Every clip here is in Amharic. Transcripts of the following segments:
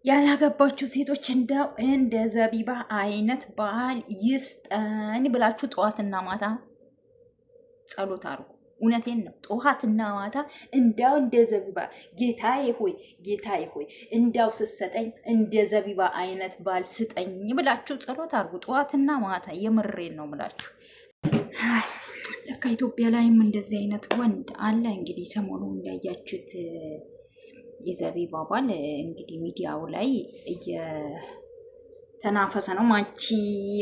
ያላገባችሁ ሴቶች እንደው እንደ ዘቢባ አይነት ባል ይስጠን ብላችሁ ጠዋትና ማታ ጸሎት አድርጉ። እውነቴን ነው። ጠዋትና ማታ እንዳው እንደ ዘቢባ ጌታዬ ሆይ እንዳው ስትሰጠኝ እንደ ዘቢባ አይነት ባል ስጠኝ ብላችሁ ጸሎት አድርጉ። ጠዋትና ማታ የምሬን ነው ምላችሁ። ለካ ኢትዮጵያ ላይም እንደዚህ አይነት ወንድ አለ። እንግዲህ ሰሞኑ እንዳያችሁት የዘቢባ ባል እንግዲህ ሚዲያው ላይ እየተናፈሰ ነው። ማቺ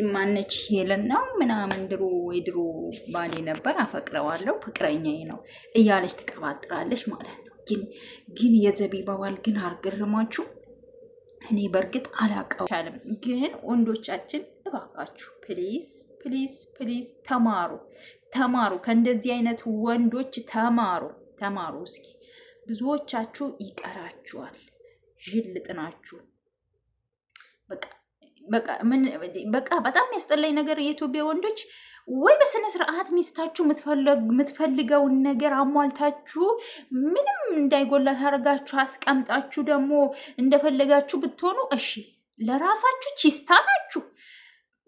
ማነች ሄለን ነው ምናምን የድሮ ባሌ ነበር አፈቅረዋለሁ ፍቅረኛዬ ነው እያለች ትቀባጥራለች ማለት ነው። ግን የዘቢባ ባል ግን አልገረማችሁ? እኔ በእርግጥ አላውቀውም፣ ግን ወንዶቻችን እባካችሁ ፕሊስ ፕሊስ ፕሊስ ተማሩ፣ ከእንደዚህ አይነት ወንዶች ተማሩ እስኪ። ብዙዎቻችሁ ይቀራችኋል፣ ዥልጥ ናችሁ። በቃ በጣም ያስጠላኝ ነገር የኢትዮጵያ ወንዶች ወይ በስነ ስርዓት ሚስታችሁ የምትፈልገውን ነገር አሟልታችሁ ምንም እንዳይጎላ ታደርጋችሁ አስቀምጣችሁ ደግሞ እንደፈለጋችሁ ብትሆኑ እሺ፣ ለራሳችሁ ቺስታ ናችሁ።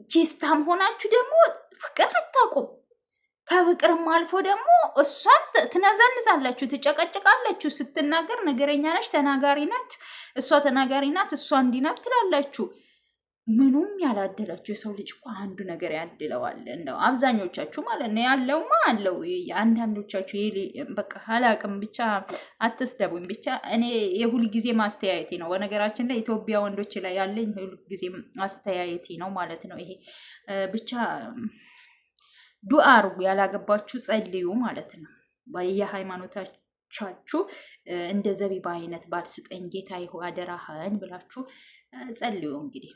ቺስታም ሆናችሁ ደግሞ ፍቅር አታውቁም። ከፍቅርም አልፎ ደግሞ እሷን ትነዘንዛላችሁ፣ ትጨቀጭቃላችሁ። ስትናገር ነገረኛ ነች፣ ተናጋሪ ናት። እሷ ተናጋሪ ናት፣ እሷ እንዲናት ትላላችሁ። ምኑም ያላደላችሁ የሰው ልጅ እኮ አንዱ ነገር ያድለዋል። እንደው አብዛኞቻችሁ ማለት ነው። ያለውማ አለው። አንዳንዶቻችሁ በቃ አላቅም፣ ብቻ አትስደቡኝ። ብቻ እኔ የሁል ጊዜ ማስተያየቴ ነው። በነገራችን ላይ ኢትዮጵያ ወንዶች ላይ ያለኝ የሁል ጊዜ አስተያየቴ ነው ማለት ነው። ይሄ ብቻ ዱአ አርጉ፣ ያላገባችሁ ጸልዩ ማለት ነው። በየሃይማኖታችሁ እንደ ዘቢባ አይነት ባል ስጠኝ ጌታ ይሁ አደራህን ብላችሁ ጸልዩ እንግዲህ